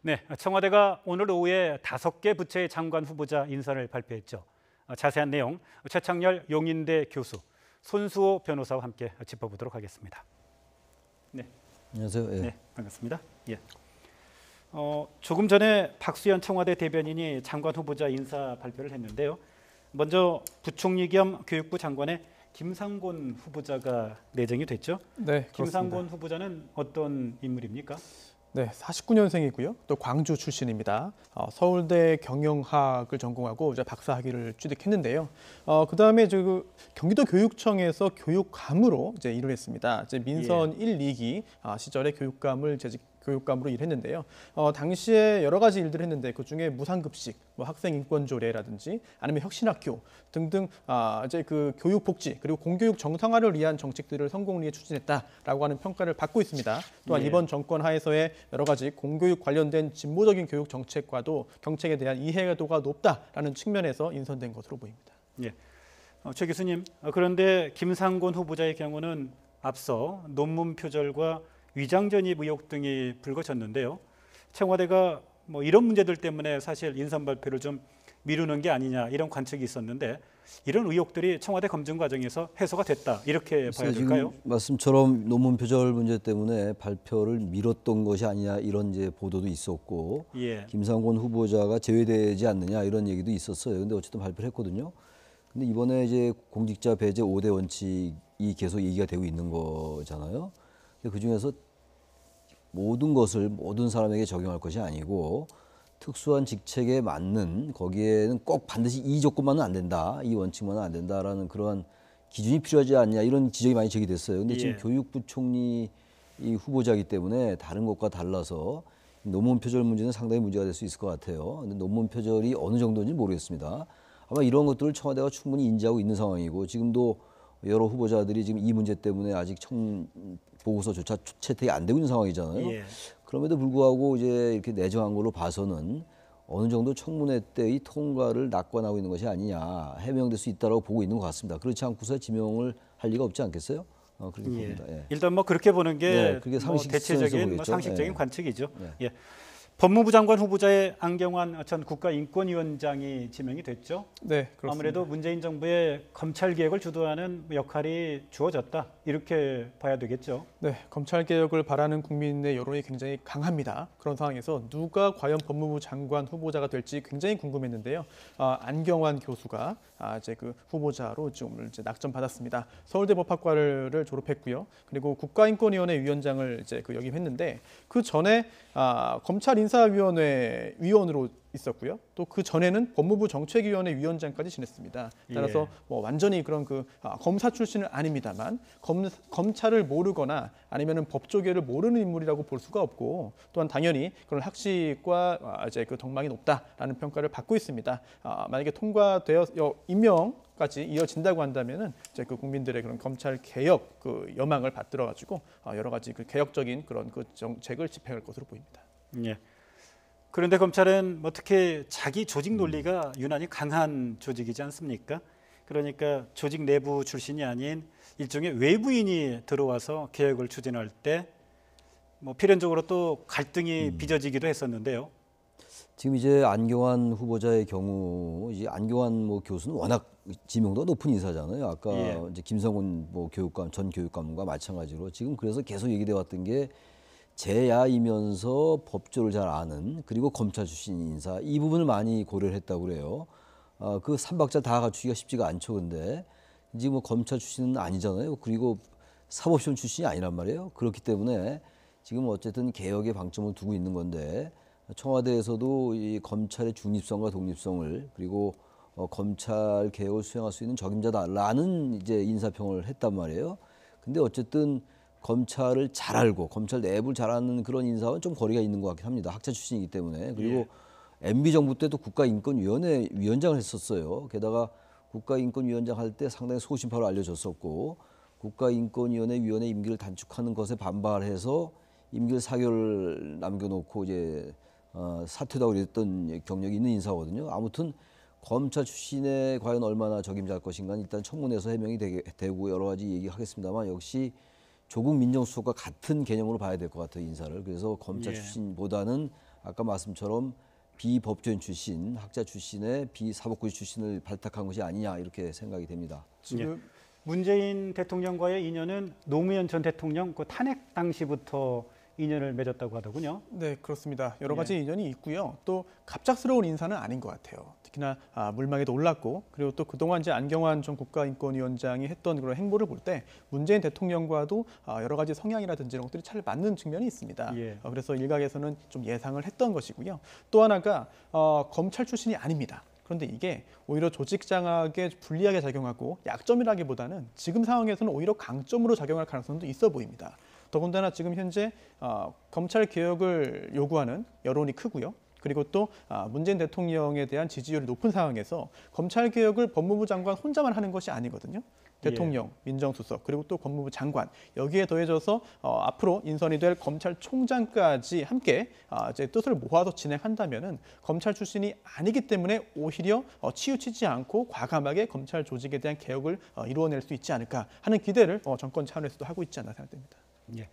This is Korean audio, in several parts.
네, 청와대가 오늘 오후에 5개 부처의 장관 후보자 인선을 발표했죠. 자세한 내용 최창렬 용인대 교수, 손수호 변호사와 함께 짚어보도록 하겠습니다. 네, 안녕하세요. 예. 네, 반갑습니다. 예. 조금 전에 박수현 청와대 대변인이 장관 후보자 인사 발표를 했는데요. 먼저 부총리 겸 교육부 장관의 김상곤 후보자가 내정이 됐죠. 네, 김상곤 후보자는 어떤 인물입니까? 네, 49년생이고요. 또 광주 출신입니다. 서울대 경영학을 전공하고 이제 박사학위를 취득했는데요. 그다음에 경기도 교육청에서 교육감으로 이제 일을 했습니다. 이제 민선 1, 2기 시절에 교육감으로 일했는데요. 당시에 여러 가지 일들을 했는데 그중에 무상급식, 뭐 학생인권조례라든지 아니면 혁신학교 등등 이제 그 교육복지 그리고 공교육 정상화를 위한 정책들을 성공리에 추진했다라고 하는 평가를 받고 있습니다. 또한 이번 정권 하에서의 여러 가지 공교육 관련된 진보적인 교육 정책과도 정책에 대한 이해도가 높다라는 측면에서 인선된 것으로 보입니다. 예. 최 교수님, 그런데 김상곤 후보자의 경우는 앞서 논문 표절과 위장 전입 의혹 등이 불거졌는데요. 청와대가 뭐 이런 문제들 때문에 사실 인선 발표를 좀 미루는 게 아니냐 이런 관측이 있었는데 이런 의혹들이 청와대 검증 과정에서 해소가 됐다 이렇게 봐야 될까요? 지금 말씀처럼 논문 표절 문제 때문에 발표를 미뤘던 것이 아니냐 이런 이제 보도도 있었고 김상곤 후보자가 제외되지 않느냐 이런 얘기도 있었어요. 근데 어쨌든 발표를 했거든요. 근데 이번에 이제 공직자 배제 5대 원칙이 계속 얘기가 되고 있는 거잖아요. 그 중에서 모든 것을 모든 사람에게 적용할 것이 아니고 특수한 직책에 맞는 거기에는 꼭 반드시 이 조건만은 안 된다, 이 원칙만은 안 된다라는 그러한 기준이 필요하지 않냐 이런 지적이 많이 제기됐어요. 근데 지금 교육부총리 이 후보자이기 때문에 다른 것과 달라서 논문 표절 문제는 상당히 문제가 될 수 있을 것 같아요. 근데 논문 표절이 어느 정도인지 모르겠습니다. 아마 이런 것들을 청와대가 충분히 인지하고 있는 상황이고 지금도 여러 후보자들이 지금 이 문제 때문에 아직 보고서조차 채택이 안 되고 있는 상황이잖아요. 그럼에도 불구하고 이제 이렇게 내정한 걸로 봐서는 어느 정도 청문회 때의 통과를 낙관하고 있는 것이 아니냐, 해명될 수 있다고 보고 있는 것 같습니다. 그렇지 않고서 지명을 할 리가 없지 않겠어요? 그렇게 봅니다. 일단 뭐 그렇게 보는 게 그게 뭐 대체적인 상식적인 관측이죠. 법무부 장관 후보자의 안경환 전 국가인권위원장이 지명이 됐죠. 네, 그렇습니다. 아무래도 문재인 정부의 검찰 개혁을 주도하는 역할이 주어졌다 이렇게 봐야 되겠죠. 네, 검찰 개혁을 바라는 국민의 여론이 굉장히 강합니다. 그런 상황에서 누가 과연 법무부 장관 후보자가 될지 굉장히 궁금했는데요. 안경환 교수가 이제 그 후보자로 지금 이제 낙점받았습니다. 서울대 법학과를 졸업했고요. 그리고 국가인권위원회 위원장을 이제 역임했는데 그 전에 검찰 인사위원회 위원으로 있었고요. 또 그 전에는 법무부 정책위원회 위원장까지 지냈습니다. 따라서 뭐 완전히 그런 검사 출신은 아닙니다만 검찰을 모르거나 아니면은 법조계를 모르는 인물이라고 볼 수가 없고 또한 당연히 그런 학식과 이제 그 덕망이 높다라는 평가를 받고 있습니다. 만약에 통과되어 임명까지 이어진다고 한다면은 이제 그 국민들의 그런 검찰 개혁 그 여망을 받들어 가지고 여러 가지 그 개혁적인 그런 그 정책을 집행할 것으로 보입니다. 예. 그런데 검찰은 뭐 특히 자기 조직 논리가 유난히 강한 조직이지 않습니까? 그러니까 조직 내부 출신이 아닌 일종의 외부인이 들어와서 개혁을 추진할 때 뭐 필연적으로 또 갈등이 빚어지기도 했었는데요. 지금 이제 안경환 후보자의 경우 이제 안경환 뭐 교수는 워낙 지명도가 높은 인사잖아요. 아까 이제 김성훈 뭐 전 교육감과 마찬가지로 지금 그래서 계속 얘기돼 왔던 게 재야이면서 법조를 잘 아는 그리고 검찰 출신 인사 이 부분을 많이 고려를 했다고 그래요. 그 삼박자 다 갖추기가 쉽지가 않죠. 근데 지금 뭐 검찰 출신은 아니잖아요. 그리고 사법시험 출신이 아니란 말이에요. 그렇기 때문에 지금 어쨌든 개혁의 방점을 두고 있는 건데 청와대에서도 이 검찰의 중립성과 독립성을 그리고 검찰 개혁을 수행할 수 있는 적임자다라는 이제 인사평을 했단 말이에요. 근데 어쨌든 검찰을 잘 알고 검찰 내부를 잘 아는 그런 인사와는 좀 거리가 있는 것 같긴 합니다. 학자 출신이기 때문에. 그리고 MB 정부 때도 국가인권위원회 위원장을 했었어요. 게다가 국가인권위원장 할 때 상당히 소신파로 알려졌었고 국가인권위원회 위원회 임기를 단축하는 것에 반발해서 임기를 4개월 남겨놓고 이제 사퇴도 하고 그랬던 경력이 있는 인사거든요. 아무튼 검찰 출신에 과연 얼마나 적임자일 것인가 일단 청문회에서 해명이 되고 여러 가지 얘기하겠습니다만 역시 조국 민정수석과 같은 개념으로 봐야 될 것 같아요, 인사를. 그래서 검찰 출신보다는 아까 말씀처럼 비법조인 출신, 학자 출신의 비사법고시 출신을 발탁한 것이 아니냐 이렇게 생각이 됩니다. 지금 문재인 대통령과의 인연은 노무현 전 대통령 그 탄핵 당시부터 인연을 맺었다고 하더군요. 네, 그렇습니다. 여러 가지 인연이 있고요. 또 갑작스러운 인사는 아닌 것 같아요. 특히나 물망에도 올랐고, 그리고 또 그동안 이제 안경환 전 국가인권위원장이 했던 그런 행보를 볼 때 문재인 대통령과도 여러 가지 성향이라든지 이런 것들이 잘 맞는 측면이 있습니다. 예. 그래서 일각에서는 좀 예상을 했던 것이고요. 또 하나가 검찰 출신이 아닙니다. 그런데 이게 오히려 조직 장악에 불리하게 작용하고 약점이라기보다는 지금 상황에서는 오히려 강점으로 작용할 가능성도 있어 보입니다. 더군다나 지금 현재 검찰 개혁을 요구하는 여론이 크고요. 그리고 또 문재인 대통령에 대한 지지율이 높은 상황에서 검찰 개혁을 법무부 장관 혼자만 하는 것이 아니거든요. 대통령, 민정수석, 그리고 또 법무부 장관 여기에 더해져서 앞으로 인선이 될 검찰총장까지 함께 이제 뜻을 모아서 진행한다면은 검찰 출신이 아니기 때문에 오히려 치우치지 않고 과감하게 검찰 조직에 대한 개혁을 이루어낼 수 있지 않을까 하는 기대를 정권 차원에서도 하고 있지 않나 생각됩니다. 예.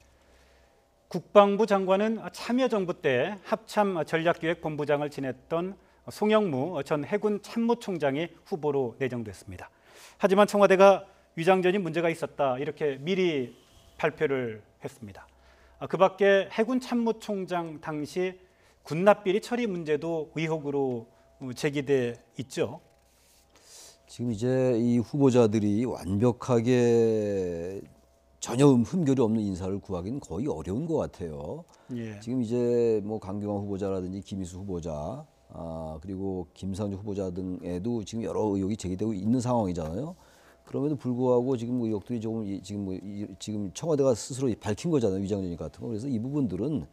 국방부 장관은 참여정부 때 합참 전략기획본부장을 지냈던 송영무 전 해군 참모총장이 후보로 내정됐습니다. 하지만 청와대가 위장전이 문제가 있었다 이렇게 미리 발표를 했습니다. 그 밖에 해군 참모총장 당시 군납비리 처리 문제도 의혹으로 제기돼 있죠. 지금 이제 이 후보자들이 완벽하게 전혀 흠결이 없는 인사를 구하기는 거의 어려운 것 같아요. 예. 지금 이제 뭐 강경화 후보자라든지 김희수 후보자, 그리고 김상조 후보자 등에도 지금 여러 의혹이 제기되고 있는 상황이잖아요. 그럼에도 불구하고 지금 의혹들이 조금 지금 청와대가 스스로 밝힌 거잖아요. 위장전입 같은 거. 그래서 이 부분들은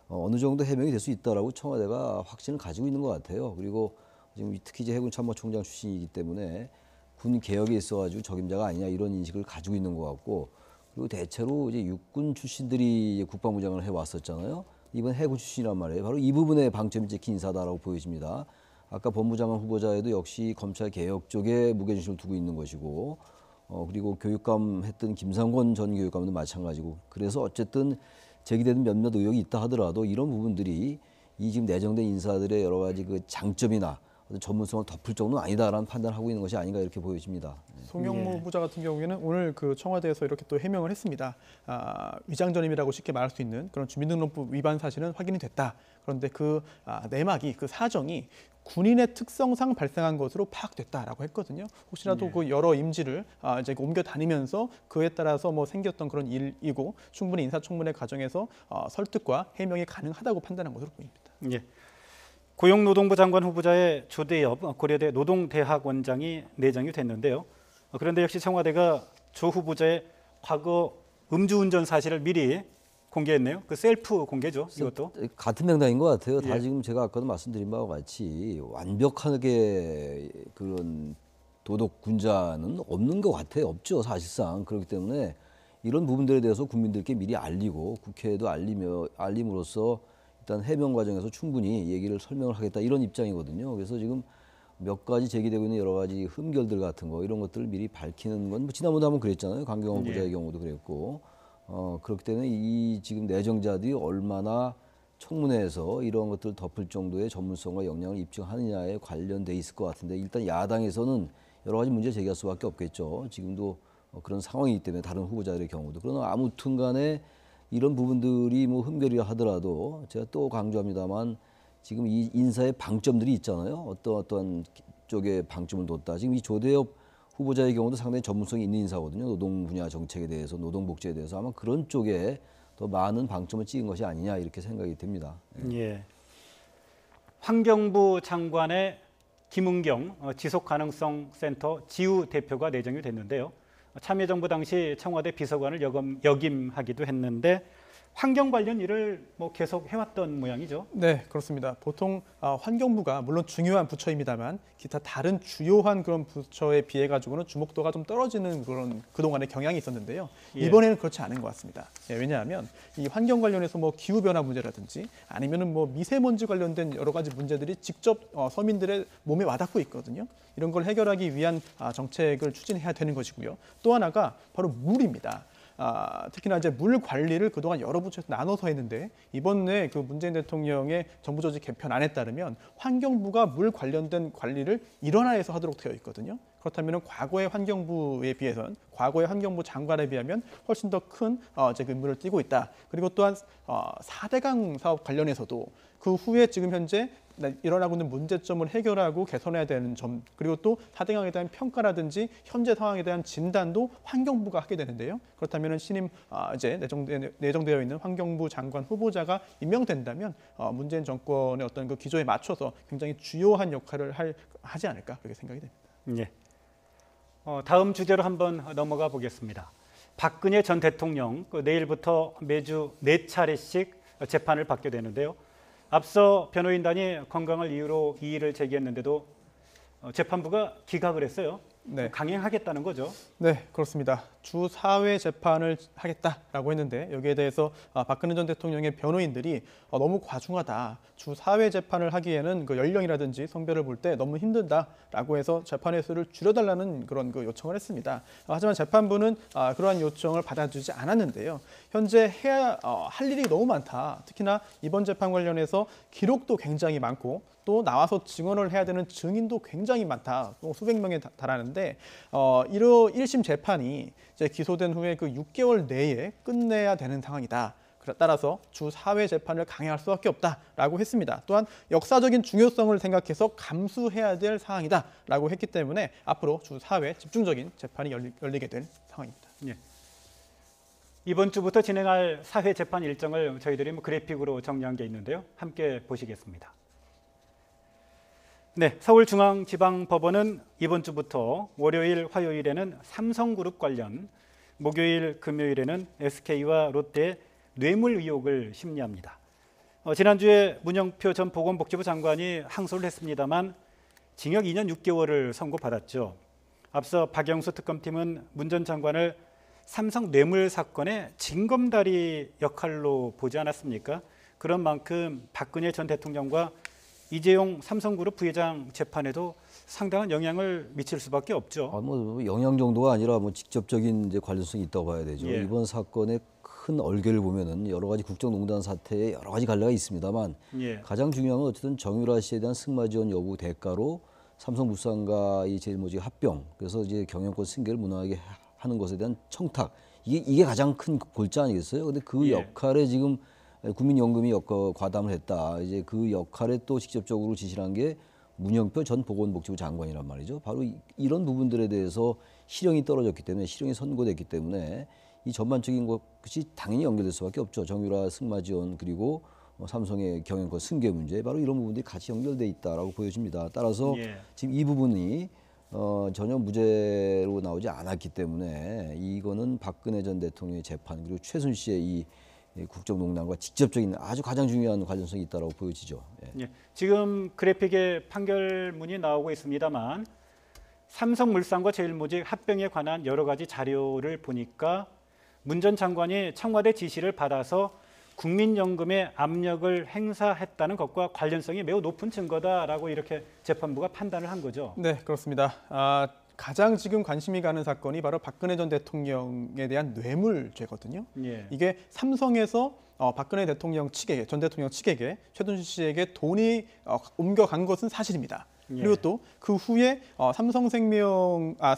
어느 정도 해명이 될 수 있다라고 청와대가 확신을 가지고 있는 것 같아요. 그리고 지금 특히 이제 해군 참모총장 출신이기 때문에 군 개혁에 있어가지고 적임자가 아니냐 이런 인식을 가지고 있는 것 같고. 그리고 대체로 이제 육군 출신들이 국방부장을 해왔었잖아요. 이번 해군 출신이란 말이에요. 바로 이 부분에 방점이 찍힌 인사다라고 보여집니다. 아까 법무장관 후보자에도 역시 검찰 개혁 쪽에 무게중심을 두고 있는 것이고, 그리고 교육감 했던 김상곤 전 교육감도 마찬가지고. 그래서 어쨌든 제기되는 몇몇 의혹이 있다 하더라도 이런 부분들이 이 지금 내정된 인사들의 여러 가지 그 장점이나 전문성을 덮을 정도는 아니다라는 판단을 하고 있는 것이 아닌가 이렇게 보여집니다. 송영무 후보자 같은 경우에는 오늘 그 청와대에서 이렇게 또 해명을 했습니다. 위장전입이라고 쉽게 말할 수 있는 그런 주민등록법 위반 사실은 확인이 됐다. 그런데 그 내막이 그 사정이 군인의 특성상 발생한 것으로 파악됐다라고 했거든요. 혹시라도 그 여러 임지를 이제 옮겨 다니면서 그에 따라서 뭐 생겼던 그런 일이고 충분히 인사청문회 과정에서 설득과 해명이 가능하다고 판단한 것으로 보입니다. 예. 고용노동부 장관 후보자의 조대엽 고려대 노동대학원장이 내정이 됐는데요. 그런데 역시 청와대가 조 후보자의 과거 음주운전 사실을 미리 공개했네요. 그 셀프 공개죠, 이것도. 같은 명단인 것 같아요. 다 예. 지금 제가 아까도 말씀드린 바와 같이 완벽하게 그런 도덕 군자는 없는 것 같아요. 없죠, 사실상. 그렇기 때문에 이런 부분들에 대해서 국민들께 미리 알리고 국회에도 알림으로써 일단 해명 과정에서 충분히 얘기를 설명을 하겠다 이런 입장이거든요. 그래서 지금 몇 가지 제기되고 있는 여러 가지 흠결들 같은 거 이런 것들을 미리 밝히는 건 뭐 지난번에 한번 그랬잖아요. 강경화 후보자의 경우도 그랬고 그렇기 때문에 이 지금 내정자들이 얼마나 청문회에서 이런 것들을 덮을 정도의 전문성과 역량을 입증하느냐에 관련돼 있을 것 같은데 일단 야당에서는 여러 가지 문제 제기할 수밖에 없겠죠. 지금도 그런 상황이기 때문에 다른 후보자들의 경우도 그러나 아무튼간에 이런 부분들이 뭐 흠결이라 하더라도 제가 또 강조합니다만 지금 이 인사의 방점들이 있잖아요. 어떤 쪽에 방점을 뒀다. 지금 이 조대엽 후보자의 경우도 상당히 전문성이 있는 인사거든요. 노동 분야 정책에 대해서, 노동복지에 대해서 아마 그런 쪽에 더 많은 방점을 찍은 것이 아니냐 이렇게 생각이 됩니다. 예. 환경부 장관의 김은경 지속가능성 센터 지우 대표가 내정이 됐는데요. 참여정부 당시 청와대 비서관을 역임하기도 했는데 환경 관련 일을 뭐 계속 해왔던 모양이죠. 네, 그렇습니다. 보통 환경부가 물론 중요한 부처입니다만 기타 다른 주요한 그런 부처에 비해 가지고는 주목도가 좀 떨어지는 그런 그동안의 경향이 있었는데요. 예. 이번에는 그렇지 않은 것 같습니다. 예, 왜냐하면 이 환경 관련해서 뭐 기후 변화 문제라든지 아니면은 뭐 미세먼지 관련된 여러 가지 문제들이 직접 서민들의 몸에 와닿고 있거든요. 이런 걸 해결하기 위한 정책을 추진해야 되는 것이고요. 또 하나가 바로 물입니다. 특히나 이제 물 관리를 그동안 여러 부처에서 나눠서 했는데 이번에 그 문재인 대통령의 정부 조직 개편안에 따르면 환경부가 물 관련된 관리를 일원화해서 하도록 되어 있거든요. 그렇다면 과거의 환경부에 비해서는 과거의 환경부 장관에 비하면 훨씬 더 큰 의무를 띠고 있다. 그리고 또한 4대강 사업 관련해서도 그 후에 지금 현재 일어나고 있는 문제점을 해결하고 개선해야 되는 점, 그리고 또 4대강에 대한 평가라든지 현재 상황에 대한 진단도 환경부가 하게 되는데요. 그렇다면 신임 이제 내정되어 있는 환경부 장관 후보자가 임명된다면 문재인 정권의 어떤 그 기조에 맞춰서 굉장히 주요한 역할을 하지 않을까 그렇게 생각이 됩니다. 예. 다음 주제로 한번 넘어가 보겠습니다. 박근혜 전 대통령 내일부터 매주 4차례씩 재판을 받게 되는데요. 앞서 변호인단이 건강을 이유로 이의를 제기했는데도 재판부가 기각을 했어요. 네. 강행하겠다는 거죠. 네, 그렇습니다. 주 4회 재판을 하겠다라고 했는데 여기에 대해서 박근혜 전 대통령의 변호인들이 너무 과중하다. 주 4회 재판을 하기에는 그 연령이라든지 성별을 볼 때 너무 힘들다라고 해서 재판 횟수를 줄여달라는 그런 그 요청을 했습니다. 하지만 재판부는 그러한 요청을 받아주지 않았는데요. 현재 해야 할 일이 너무 많다. 특히나 이번 재판 관련해서 기록도 굉장히 많고 또 나와서 증언을 해야 되는 증인도 굉장히 많다. 또 수백 명에 달하는데 1심 재판이 이제 기소된 후에 그 6개월 내에 끝내야 되는 상황이다. 따라서 주 4회 재판을 강행할 수밖에 없다라고 했습니다. 또한 역사적인 중요성을 생각해서 감수해야 될 사항이다라고 했기 때문에 앞으로 주 4회 집중적인 재판이 열리게 될 상황입니다. 예. 이번 주부터 진행할 4회 재판 일정을 저희들이 그래픽으로 정리한 게 있는데요. 함께 보시겠습니다. 네, 서울중앙지방법원은 이번 주부터 월요일, 화요일에는 삼성그룹 관련, 목요일, 금요일에는 SK와 롯데 뇌물 의혹을 심리합니다. 지난주에 문영표 전 보건복지부 장관이 항소를 했습니다만 징역 2년 6개월을 선고받았죠. 앞서 박영수 특검팀은 문 전 장관을 삼성 뇌물 사건의 징검다리 역할로 보지 않았습니까? 그런 만큼 박근혜 전 대통령과 이재용 삼성그룹 부회장 재판에도 상당한 영향을 미칠 수밖에 없죠. 뭐 영향 정도가 아니라 뭐 직접적인 이제 관련성이 있다고 봐야 되죠. 예. 이번 사건의 큰 얼개를 보면은 여러 가지 국정농단 사태에 여러 가지 갈래가 있습니다만 예. 가장 중요한 건 어쨌든 정유라 씨에 대한 승마 지원 여부 대가로 삼성물산과 이 제일모직 합병, 그래서 이제 경영권 승계를 무능하게 하는 것에 대한 청탁, 이게 가장 큰 골자 아니겠어요? 근데 그 예. 역할에 지금 국민연금이 과담을 했다. 이제 그 역할에 또 직접적으로 지시를 한 게 문영표 전 보건복지부 장관이란 말이죠. 바로 이런 부분들에 대해서 실형이 떨어졌기 때문에, 실형이 선고됐기 때문에 이 전반적인 것이 당연히 연결될 수밖에 없죠. 정유라 승마 지원 그리고 삼성의 경영권 승계 문제, 바로 이런 부분들이 같이 연결돼 있다라고 보여집니다. 따라서 예. 지금 이 부분이 전혀 무죄로 나오지 않았기 때문에 이거는 박근혜 전 대통령의 재판 그리고 최순실의 이 국정농단과 직접적인 아주 가장 중요한 관련성이 있다고 보여지죠. 예. 예. 지금 그래픽에 판결문이 나오고 있습니다만 삼성물산과 제일모직 합병에 관한 여러 가지 자료를 보니까 문 전 장관이 청와대 지시를 받아서 국민연금에 압력을 행사했다는 것과 관련성이 매우 높은 증거다라고 이렇게 재판부가 판단을 한 거죠. 네, 그렇습니다. 가장 지금 관심이 가는 사건이 바로 박근혜 전 대통령에 대한 뇌물죄거든요. 예. 이게 삼성에서 박근혜 대통령 측에게, 전 대통령 측에게 최순실 씨에게 돈이 옮겨간 것은 사실입니다. 예. 그리고 또 그 후에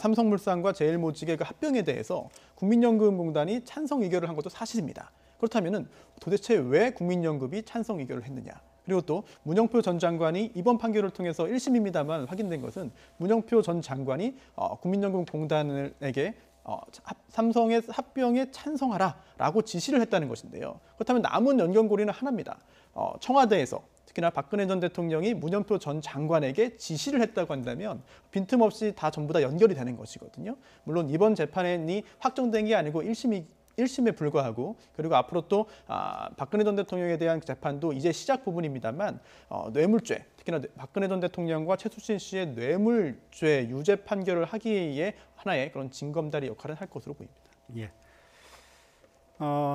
삼성물산과 제일모직의 그 합병에 대해서 국민연금공단이 찬성 의결을 한 것도 사실입니다. 그렇다면은 도대체 왜 국민연금이 찬성 의결을 했느냐? 그리고 또 문영표 전 장관이 이번 판결을 통해서 1심입니다만 확인된 것은 문영표 전 장관이 국민연금공단에게 삼성의 합병에 찬성하라라고 지시를 했다는 것인데요. 그렇다면 남은 연결고리는 하나입니다. 청와대에서 특히나 박근혜 전 대통령이 문영표 전 장관에게 지시를 했다고 한다면 빈틈없이 다 전부 다 연결이 되는 것이거든요. 물론 이번 재판이 확정된 게 아니고 1심에 불과하고 그리고 앞으로 또 박근혜 전 대통령에 대한 재판도 이제 시작 부분입니다만 뇌물죄, 특히나 박근혜 전 대통령과 최순실 씨의 뇌물죄 유죄 판결을 하기에 하나의 그런 징검다리 역할을 할 것으로 보입니다. 예.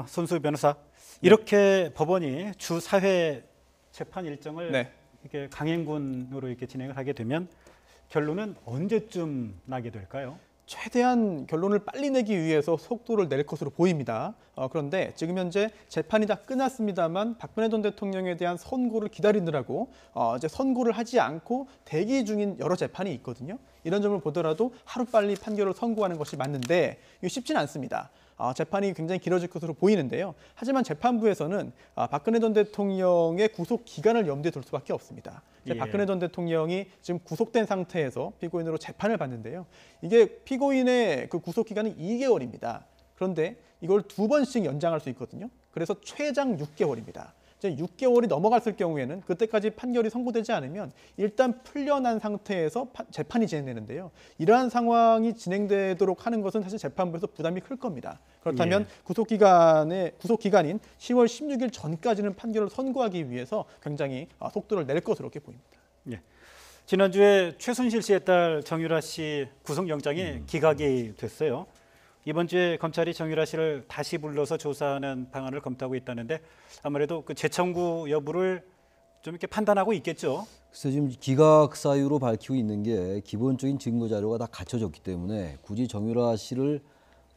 손수 변호사, 이렇게 법원이 주 4회 재판 일정을 네. 이렇게 강행군으로 이렇게 진행을 하게 되면 결론은 언제쯤 나게 될까요? 최대한 결론을 빨리 내기 위해서 속도를 낼 것으로 보입니다. 그런데 지금 현재 재판이 다 끝났습니다만 박근혜 전 대통령에 대한 선고를 기다리느라고 이제 선고를 하지 않고 대기 중인 여러 재판이 있거든요. 이런 점을 보더라도 하루빨리 판결을 선고하는 것이 맞는데 이게 쉽지는 않습니다. 재판이 굉장히 길어질 것으로 보이는데요. 하지만 재판부에서는 박근혜 전 대통령의 구속 기간을 염두에 둘 수밖에 없습니다. 예. 박근혜 전 대통령이 지금 구속된 상태에서 피고인으로 재판을 받는데요. 이게 피고인의 그 구속 기간은 2개월입니다. 그런데 이걸 2번씩 연장할 수 있거든요. 그래서 최장 6개월입니다. 이제 6개월이 넘어갔을 경우에는 그때까지 판결이 선고되지 않으면 일단 풀려난 상태에서 재판이 진행되는데요. 이러한 상황이 진행되도록 하는 것은 사실 재판부에서 부담이 클 겁니다. 그렇다면 구속 기간인 10월 16일 전까지는 판결을 선고하기 위해서 굉장히 속도를 낼 것으로 이렇게 보입니다. 예. 지난주에 최순실 씨의 딸 정유라 씨 구속영장이 기각이 됐어요. 이번 주에 검찰이 정유라 씨를 다시 불러서 조사하는 방안을 검토하고 있다는데 아무래도 그 재청구 여부를 좀 이렇게 판단하고 있겠죠. 그래서 지금 기각 사유로 밝히고 있는 게 기본적인 증거 자료가 다 갖춰졌기 때문에 굳이 정유라 씨를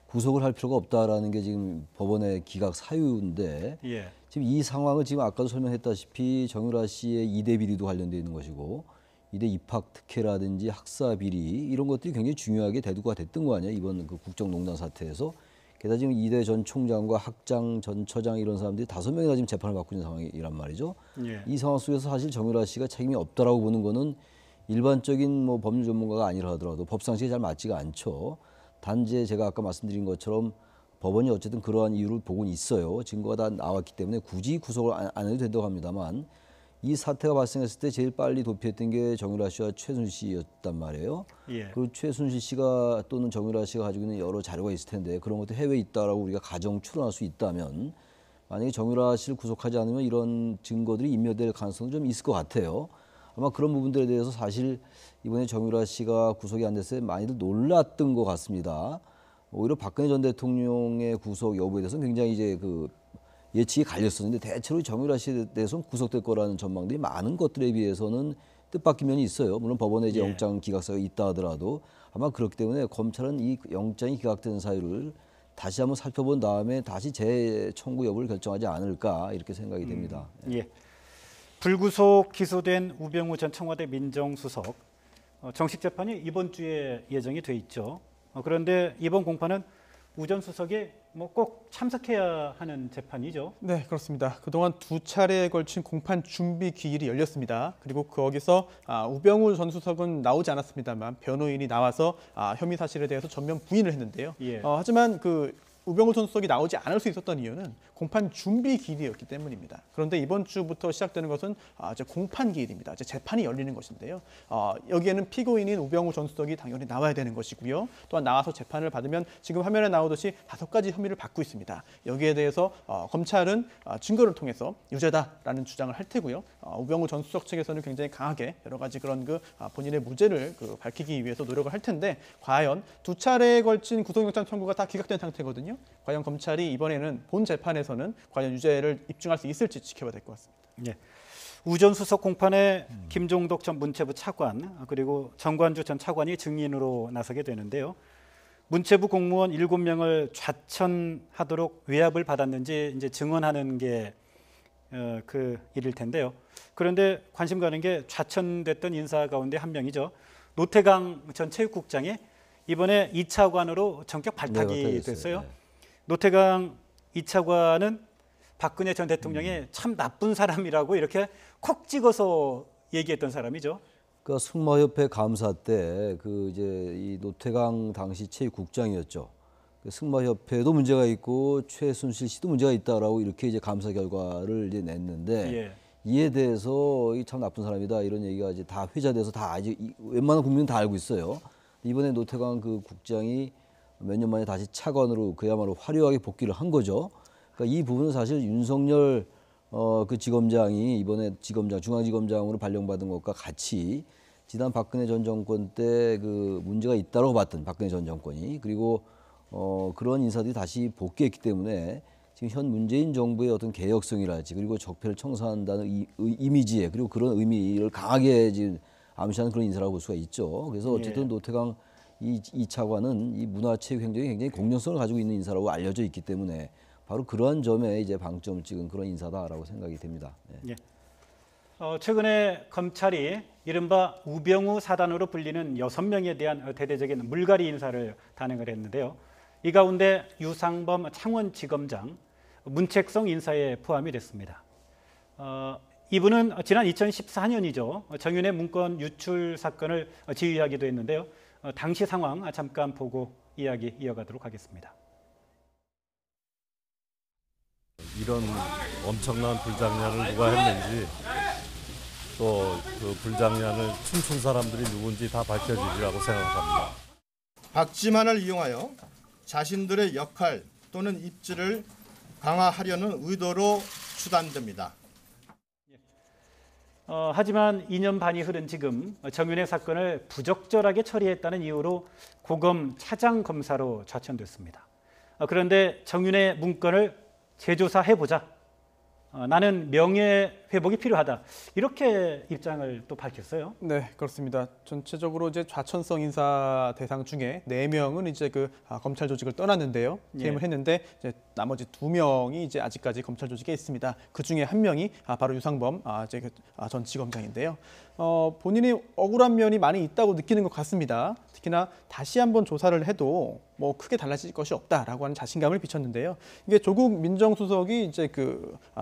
구속을 할 필요가 없다라는 게 지금 법원의 기각 사유인데 예. 지금 이 상황은 지금 아까도 설명했다시피 정유라 씨의 이대 비리도 관련되어 있는 것이고 이대 입학 특혜라든지 학사 비리 이런 것들이 굉장히 중요하게 대두가 됐던 거 아니에요. 이번 그 국정농단 사태에서. 게다가 지금 이대 전 총장과 학장 전 처장 이런 사람들이 5명이나 지금 재판을 받고 있는 상황이란 말이죠. 예. 이 상황 속에서 사실 정유라 씨가 책임이 없다라고 보는 거는 일반적인 뭐 법률 전문가가 아니라 하더라도 법상식에 잘 맞지가 않죠. 단지 제가 아까 말씀드린 것처럼 법원이 어쨌든 그러한 이유를 보고는 있어요. 증거가 다 나왔기 때문에 굳이 구속을 안 해도 된다고 합니다만 이 사태가 발생했을 때 제일 빨리 도피했던 게 정유라 씨와 최순실 씨였단 말이에요. 예. 그리고 최순실 씨가 또는 정유라 씨가 가지고 있는 여러 자료가 있을 텐데 그런 것도 해외에 있다라고 우리가 가정 추론할 수 있다면 만약에 정유라 씨를 구속하지 않으면 이런 증거들이 인멸될 가능성이 좀 있을 것 같아요. 아마 그런 부분들에 대해서 사실 이번에 정유라 씨가 구속이 안 됐을 때 많이들 놀랐던 것 같습니다. 오히려 박근혜 전 대통령의 구속 여부에 대해서는 굉장히 이제 그 예측이 갈렸었는데 대체로 정유라 씨에 대해서는 구속될 거라는 전망들이 많은 것들에 비해서는 뜻밖의 면이 있어요. 물론 법원에 이제 영장 기각사가 있다 하더라도 아마 그렇기 때문에 검찰은 이 영장이 기각된 사유를 다시 한번 살펴본 다음에 다시 재청구 여부를 결정하지 않을까 이렇게 생각이 됩니다. 예. 불구속 기소된 우병우 전 청와대 민정수석 정식 재판이 이번 주에 예정이 돼 있죠. 그런데 이번 공판은 우 전 수석이 뭐 꼭 참석해야 하는 재판이죠. 네, 그렇습니다. 그동안 2차례에 걸친 공판 준비 기일이 열렸습니다. 그리고 거기서 우병우 전 수석은 나오지 않았습니다만 변호인이 나와서 혐의 사실에 대해서 전면 부인을 했는데요. 예. 하지만 그 우병우 전 수석이 나오지 않을 수 있었던 이유는 공판 준비 기일이었기 때문입니다. 그런데 이번 주부터 시작되는 것은 이제 공판 기일입니다. 이제 재판이 열리는 것인데요. 여기에는 피고인인 우병우 전 수석이 당연히 나와야 되는 것이고요. 또한 나와서 재판을 받으면 지금 화면에 나오듯이 5가지 혐의를 받고 있습니다. 여기에 대해서 검찰은 증거를 통해서 유죄다라는 주장을 할 테고요. 우병우 전 수석 측에서는 굉장히 강하게 여러 가지 그런 본인의 무죄를 밝히기 위해서 노력을 할 텐데 과연 2차례에 걸친 구속영장 청구가 다 기각된 상태거든요. 과연 검찰이 이번에는 본 재판에서는 과연 유죄를 입증할 수 있을지 지켜봐야 될 것 같습니다. 예. 우 전 수석 공판에 김종덕 전 문체부 차관 그리고 정관주 전 차관이 증인으로 나서게 되는데요. 문체부 공무원 7명을 좌천하도록 외압을 받았는지 이제 증언하는 게 그 일일 텐데요. 그런데 관심 가는 게 좌천됐던 인사 가운데 한 명이죠. 노태강 전 체육국장이 이번에 2차관으로 전격 발탁이 됐어요. 네. 노태강 2차관은 박근혜 전 대통령이 참 나쁜 사람이라고 이렇게 콕 찍어서 얘기했던 사람이죠. 그러니까 승마협회 감사 때 그 이제 이 노태강 당시 체육국장이었죠. 그 승마협회도 문제가 있고 최순실 씨도 문제가 있다라고 이렇게 이제 감사 결과를 이제 냈는데 예. 이에 대해서 이 참 나쁜 사람이다 이런 얘기가 이제 다 회자돼서 다 아직 웬만한 국민은 다 알고 있어요. 이번에 노태강 그 국장이 몇 년 만에 다시 차관으로 그야말로 화려하게 복귀를 한 거죠. 그러니까 이 부분은 사실 윤석열 그 지검장이 이번에 중앙지검장으로 발령받은 것과 같이 지난 박근혜 전 정권 때 그 문제가 있다고 봤던 박근혜 전 정권이 그리고 그런 인사들이 다시 복귀했기 때문에 지금 현 문재인 정부의 어떤 개혁성이랄지 그리고 적폐를 청산한다는 이미지에 그리고 그런 의미를 강하게 지금 암시하는 그런 인사라고 볼 수가 있죠. 그래서 어쨌든 노태강 이 차관은 이 문화체육행정에 굉장히 공정성을 가지고 있는 인사라고 알려져 있기 때문에 바로 그러한 점에 이제 방점을 찍은 그런 인사다라고 생각이 됩니다. 네. 예. 최근에 검찰이 이른바 우병우 사단으로 불리는 6명에 대한 대대적인 물갈이 인사를 단행을 했는데요. 이 가운데 유상범 창원지검장, 문책성 인사에 포함이 됐습니다. 이분은 지난 2014년이죠. 정윤회 문건 유출 사건을 지휘하기도 했는데요. 당시 상황 잠깐 보고 이야기 이어가도록 하겠습니다. 이런 엄청난 불장난을 누가 했는지 또 그 불장난을 춤춘 사람들이 누군지 다 밝혀지리라고 생각합니다. 박지만을 이용하여 자신들의 역할 또는 입지를 강화하려는 의도로 추단됩니다. 하지만 2년 반이 흐른 지금 정윤회 사건을 부적절하게 처리했다는 이유로 고검 차장검사로 좌천됐습니다. 그런데 정윤회 문건을 재조사해보자. 나는 명예회복이 필요하다. 이렇게 입장을 또 밝혔어요. 네, 그렇습니다. 전체적으로 이제 좌천성 인사 대상 중에 4명은 이제 검찰 조직을 떠났는데요. 퇴임을 했는데 이제 나머지 2명이 이제 아직까지 검찰 조직에 있습니다. 그 중에 1명이 바로 유상범 전 지검장인데요. 본인이 억울한 면이 많이 있다고 느끼는 것 같습니다. 특히나 다시 한번 조사를 해도 뭐 크게 달라질 것이 없다라고 하는 자신감을 비쳤는데요. 이게 조국 민정수석이 이제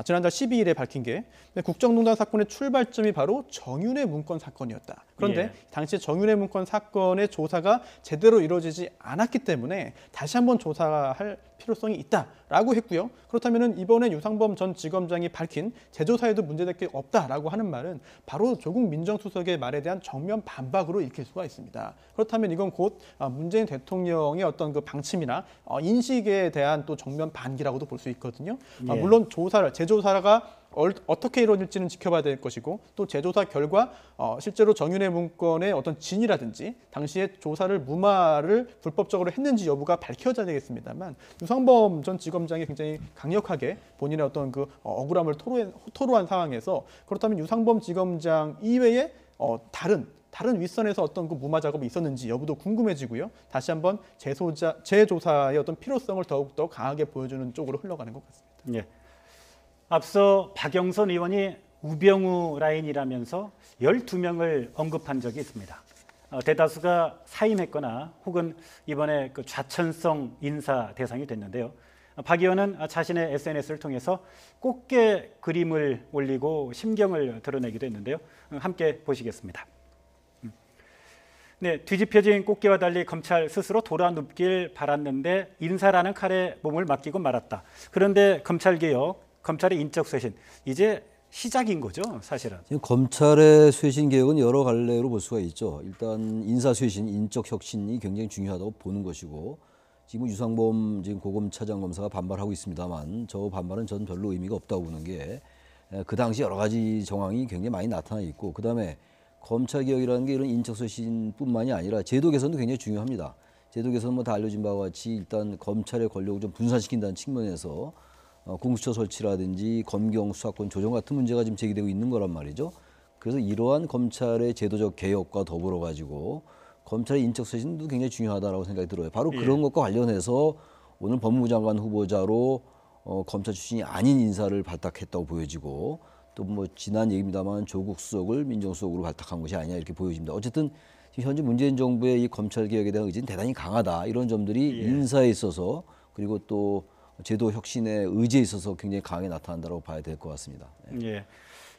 지난달 12일에 밝힌 게 국정농단 사건의 출발점이 바로 정윤회 문건 사건이었다. 그런데 당시 정윤회 문건 사건의 조사가 제대로 이루어지지 않았기 때문에 다시 한번 조사할 필요성이 있다라고 했고요. 그렇다면 이번에 유상범 전 지검장이 밝힌 재조사에도 문제될 게 없다라고 하는 말은 바로 조국 민정수석의 말에 대한 정면 반박으로 읽힐 수가 있습니다. 그렇다면 이건 곧 문재인 대통령의 어떤 그 방침이나 인식에 대한 또 정면 반기라고도 볼 수 있거든요. 물론 재조사가 어떻게 이루어질지는 지켜봐야 될 것이고 또 재조사 결과 실제로 정윤회 문건의 어떤 진위라든지 당시에 조사를 무마를 불법적으로 했는지 여부가 밝혀져야 되겠습니다만 유상범 전 지검장이 굉장히 강력하게 본인의 어떤 그 억울함을 토로한 상황에서 그렇다면 유상범 지검장 이외에 다른 윗선에서 어떤 그 무마 작업이 있었는지 여부도 궁금해지고요. 다시 한번 재조사의 어떤 필요성을 더욱더 강하게 보여주는 쪽으로 흘러가는 것 같습니다. 예. 앞서 박영선 의원이 우병우 라인이라면서 12명을 언급한 적이 있습니다. 대다수가 사임했거나 혹은 이번에 그 좌천성 인사 대상이 됐는데요. 박 의원은 자신의 SNS를 통해서 꽃게 그림을 올리고 심경을 드러내기도 했는데요. 함께 보시겠습니다. 네, 뒤집혀진 꽃게와 달리 검찰 스스로 돌아눕길 바랐는데 인사라는 칼에 몸을 맡기고 말았다. 그런데 검찰개혁, 검찰의 인적 쇄신, 이제 시작인 거죠, 사실은. 지금 검찰의 쇄신 개혁은 여러 갈래로 볼 수가 있죠. 일단 인사 쇄신, 인적 혁신이 굉장히 중요하다고 보는 것이고 지금 유상범 지금 고검 차장검사가 반발하고 있습니다만 저 반발은 전 별로 의미가 없다고 보는 게 그 당시 여러 가지 정황이 굉장히 많이 나타나 있고 그다음에 검찰 개혁이라는 게 이런 인적 쇄신뿐만이 아니라 제도 개선도 굉장히 중요합니다. 제도 개선은 뭐 다 알려진 바와 같이 일단 검찰의 권력을 좀 분산시킨다는 측면에서 공수처 설치라든지 검경 수사권 조정 같은 문제가 지금 제기되고 있는 거란 말이죠. 그래서 이러한 검찰의 제도적 개혁과 더불어 가지고 검찰의 인적 쇄신도 굉장히 중요하다라고 생각이 들어요. 바로 그런 것과 관련해서 오늘 법무부 장관 후보자로 검찰 출신이 아닌 인사를 발탁했다고 보여지고 또 뭐 지난 얘기입니다만 조국 수석을 민정수석으로 발탁한 것이 아니냐 이렇게 보여집니다. 어쨌든 지금 현재 문재인 정부의 이 검찰 개혁에 대한 의지는 대단히 강하다. 이런 점들이 인사에 있어서 그리고 또 제도 혁신의 의지에 있어서 굉장히 강하게 나타난다고 봐야 될 것 같습니다. 예.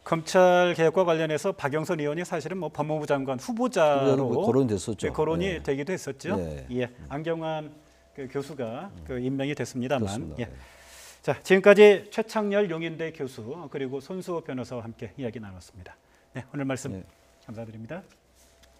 검찰 개혁과 관련해서 박영선 의원이 사실은 뭐 법무부 장관 후보자로 거론됐었죠. 거론이 되기도 했었죠. 네. 예. 안경환 교수가 임명이 됐습니다만. 그렇습니다. 예. 자, 지금까지 최창렬 용인대 교수 그리고 손수호 변호사와 함께 이야기 나눴습니다. 네, 오늘 말씀 감사드립니다.